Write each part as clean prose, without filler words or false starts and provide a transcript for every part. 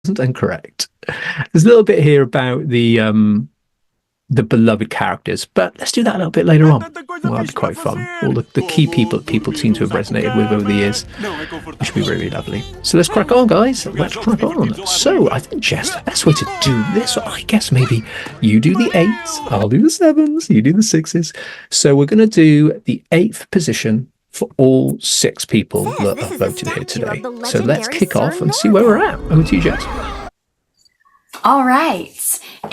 and correct. There's a little bit here about the beloved characters, but let's do that a little bit later on. Well, that'll be quite fun. All the key people that people seem to have resonated with over the years, which should be really, really lovely. So let's crack on, guys. Let's crack on. So I think, Jess, the best way to do this, I guess maybe you do the 8s, I'll do the 7s, you do the 6s. So we're going to do the 8th position for all 6 people that have voted here today. So let's kick off and see where we're at. Over to you, Jess. All right.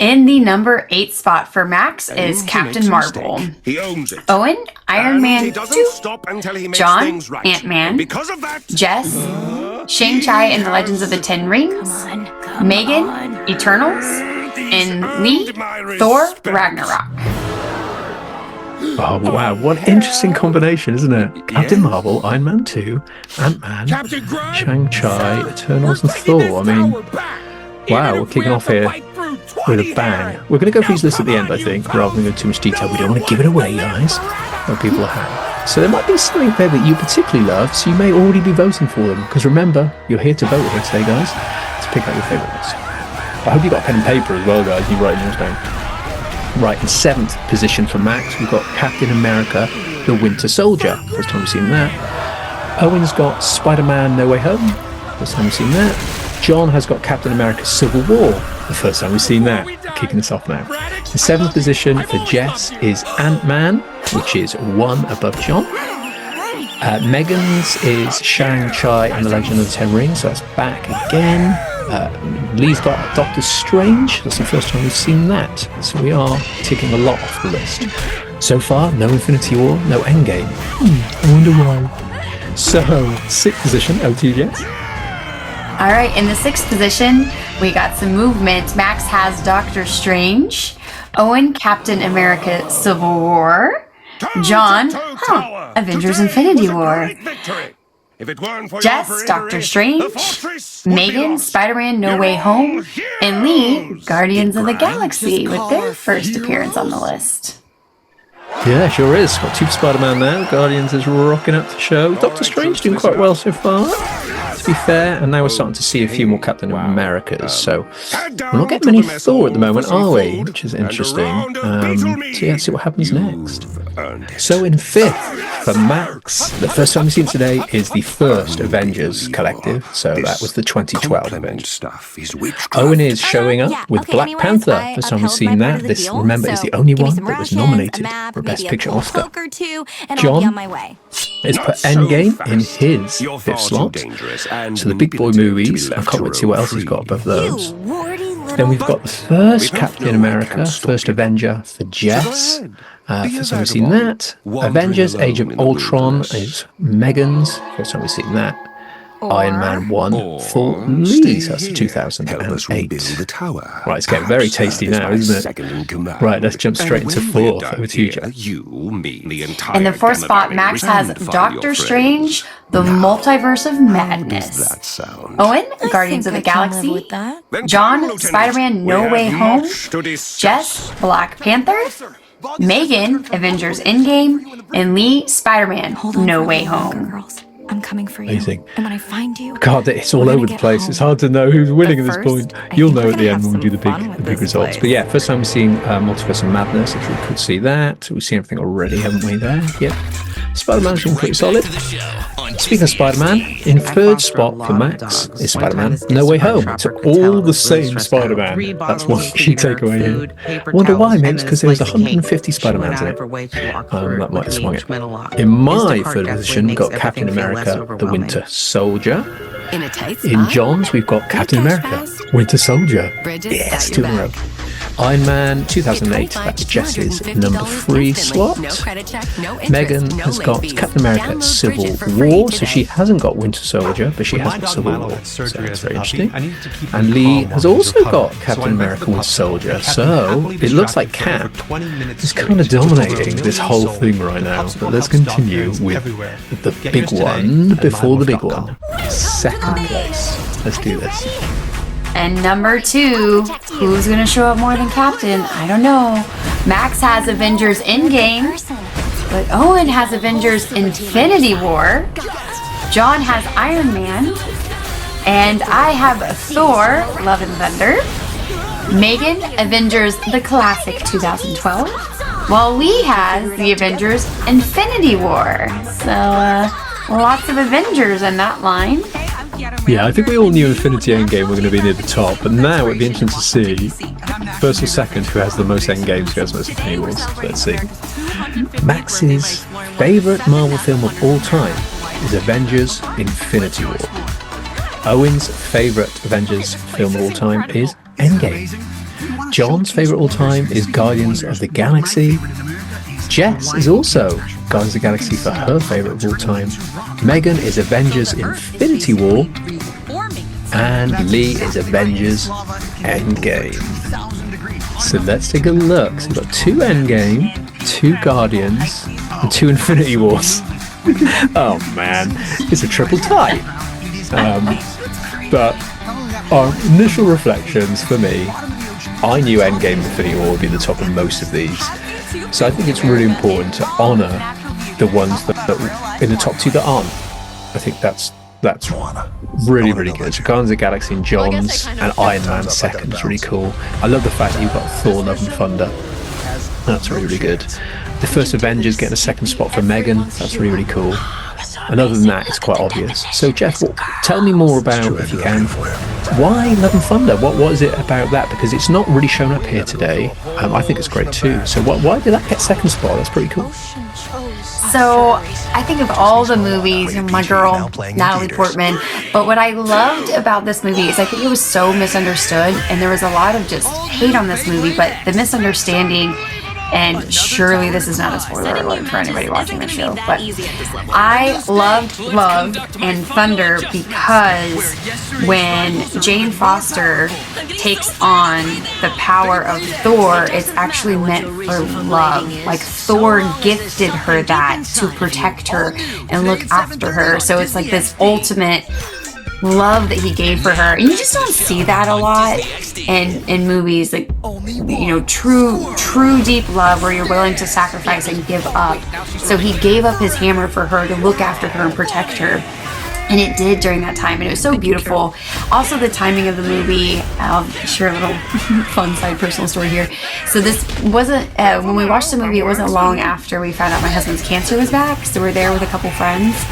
In the number 8 spot for Max is Captain Marvel. He owns it. Owen, Iron Man 2. Stop until he makes John, things right. Ant-Man. Because of that, Jess, Shang-Chi and the Legends of the Ten Rings. Megan, Eternals. And Lee, Thor, Ragnarok. Oh, wow. What an interesting combination, isn't it? Captain Marvel, Iron Man 2, Ant-Man, Shang-Chi, Eternals, and Thor. I mean, wow, we're kicking off here with a bang. We're going to go through these lists at the end, I think, rather than go into too much detail. We don't want to give it away, guys, when people are happy. So there might be something there that you particularly love, so you may already be voting for them. Because remember, you're here to vote here today, guys, to pick out your favourite list. I hope you got a pen and paper as well, guys. You write yours down. Right, in 7th position for Max, we've got Captain America, the Winter Soldier. First time we've seen that. Owen's got Spider-Man, No Way Home. First time we've seen that. John has got Captain America, Civil War. The first time we've seen that. Kicking us off now. The 7th position for Jess is Ant-Man, which is 1 above John. Megan's is Shang-Chi and the Legend of the Ten Rings, so that's back again. Lee's got Doctor Strange. That's the first time we've seen that. So we are ticking a lot off the list. So far, no Infinity War, no Endgame. I wonder why. So, 6th position, LTJS. All right, in the 6th position, we got some movement. Max has Doctor Strange. Owen, Captain America, Civil War. John, Avengers Infinity War. Jess, Doctor Strange. Megan, Spider-Man No Way Home. And Lee, Guardians of the Galaxy, with their first appearance on the list. Yeah, sure is. Got 2 Spider-Man now. Guardians is rocking up the show. Doctor Strange doing quite well so far, to be fair. And now we're starting to see a few more Captain Americas. So we're not getting many Thor at the moment, are we? Which is interesting. So yeah, let's see what happens next. So in 5th for Max, the first time we've seen today is the first Avengers Collective. So that was the 2012 Avengers. Owen is showing up with Black Panther. First time we've seen that. This, remember, is the only one that was nominated for Best Picture Oscar. John has put Endgame in his 5th slot. So the big boy movies, I can't wait to see what else he's got above those. Then we've got the first Captain America, first Avenger for Jess. First time we've seen that. Avengers Age of Ultron is Megan's. First time we've seen that. Iron Man 1 for Lee. So that's 2008. Right, it's getting very tasty now, isn't it? Right, let's jump straight into 4th. Over to you, Jack. In the 4th spot, Max has Doctor Strange, the Multiverse of Madness. Owen, Guardians of the Galaxy. John, Spider-Man No Way Home. Jess, Black Panther. Megan, Avengers Endgame. And Lee, Spider-Man No Way Home. I'm coming for you. Amazing. And when I find you, God, it's all over the place. It's hard to know who's winning at this point. You'll know at the end when we do the big results. But yeah, first time we've seen Multiverse of Madness, if we could see that. We've seen everything already, haven't we, there? Yep. Spider-Man's been pretty solid. Speaking of Spider-Man, in 3rd spot for Max is Spider-Man No Way Home. It's all the same Spider-Man. That's one key takeaway here. Wonder why, maybe it's because there's 150 Spider-Mans in it. That might have swung it. In my 3rd position, we've got Captain America, the Winter Soldier. In John's, we've got Captain America, Winter Soldier. Yes, 2 in a row. Iron Man 2008, that's Jess's number 3 slot. Megan has got Captain America Civil War, so she hasn't got Winter Soldier, but she has got Civil War, so that's very interesting. And Lee has also got Captain America Winter Soldier, so it looks like Cap is kind of dominating this whole thing right now. But let's continue with the big one before the big one. 2nd place. Let's do this. And number 2, who's going to show up more than Captain? I don't know. Max has Avengers Endgame, but Owen has Avengers Infinity War. John has Iron Man. And I have Thor, Love and Thunder, Megan, Avengers, the classic 2012, while Lee has the Avengers Infinity War. So, lots of Avengers in that line. Yeah, I think we all knew Infinity Endgame were going to be near the top, but now it'd be interesting to see first or second who has the most Endgames, who has the most Infinity Wars. So let's see. Max's favourite Marvel film of all time is Avengers Infinity War. Owen's favourite Avengers film of all time is Endgame. John's favourite all time is Guardians of the Galaxy. Jess is also Guardians of the Galaxy for her favourite of all time. Megan is Avengers Infinity War. And Lee is Avengers Endgame. So let's take a look. So we've got 2 Endgame, 2 Guardians, and 2 Infinity Wars. Oh man, it's a triple tie. But our initial reflections for me, I knew Endgame and Infinity War would be the top of most of these. So I think it's really important to honour the ones that in the top 2 that aren't. I think that's really, really good. So Guardians of the Galaxy and John's and Iron Man second is really cool. I love the fact that you've got Thor, Love and Thunder. That's really, really good. The first Avengers getting a second spot for Megan. That's really, really cool. And other than that, it's quite obvious. So Jeff, tell me more about, if you can, why Love and Thunder? What is it about that? Because it's not really shown up here today. I think it's great too. So why did that get second spot? That's pretty cool. So I think of all the movies, my girl, Natalie Portman, but what I loved about this movie is I think it was so misunderstood, and there was a lot of just hate on this movie, but the misunderstanding, and surely this is not a spoiler alert for anybody watching the show, but I loved Love and Thunder because when Jane Foster takes on the power of Thor, it's actually meant for love. Like Thor gifted her that to protect her and look after her. So it's like this ultimate love that he gave for her, and you just don't see that a lot in movies, like, you know, true deep love where you're willing to sacrifice and give up. So he gave up his hammer for her to look after her and protect her, and it did during that time, and it was so beautiful. Also, the timing of the movie, I'll share a little fun side personal story here. So this wasn't when we watched the movie, it wasn't long after we found out my husband's cancer was back, so we're there with a couple friends.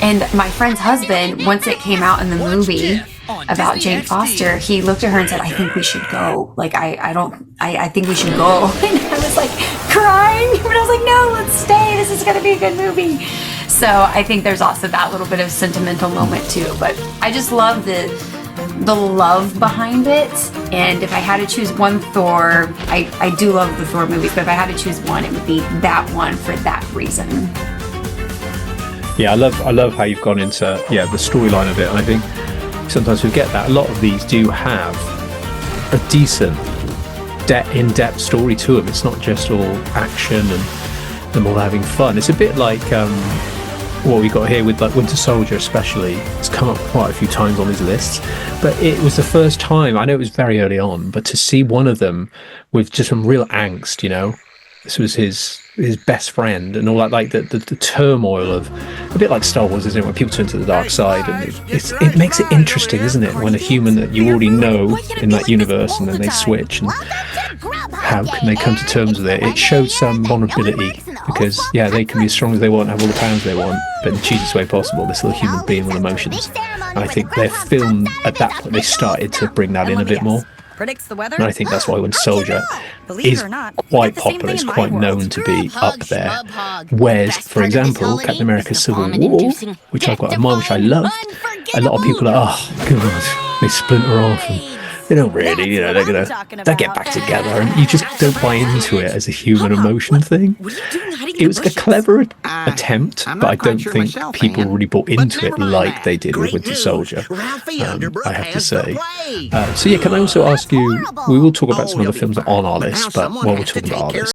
And my friend's husband, once it came out in the movie about Jane Foster, he looked at her and said, I think we should go. Like, I think we should go. And I was like crying. But I was like, no, let's stay. This is going to be a good movie. So I think there's also that little bit of sentimental moment too. But I just love the love behind it. And if I had to choose one Thor, I do love the Thor movies, but if I had to choose one, it would be that one for that reason. Yeah, I love how you've gone into the storyline of it. And I think sometimes we get that a lot of these do have a decent in-depth story to them. It's not just all action and them all having fun. It's a bit like what we got here with like Winter Soldier, especially. It's come up quite a few times on these lists, but it was the first time, I know it was very early on, but to see one of them with just some real angst, you know. This was his best friend and all that, like the turmoil of, a bit like Star Wars, isn't it, when people turn to the dark side, and it makes it interesting, isn't it, when a human that you already know in that universe and then they switch, and how can they come to terms with it? It showed some vulnerability, because they can be as strong as they want, have all the powers they want, but in the cheapest way possible, they're still a human being with emotions. And I think their film at that point, they started to bring that in a bit more. And I think that's why Winter Soldier is quite popular, it's quite known to be up there. Whereas, for example, Captain America Civil War, which I've got in mind, which I loved, a lot of people are, oh god, they splinter off and they don't really, you know, they'll get back together, and you just don't buy into it as a human emotion thing. It was a clever attempt, but I don't think people really bought into it like they did with Winter Soldier, I have to say. So can I also ask you, we will talk about some of the films that are on our list, but while we're talking about our list,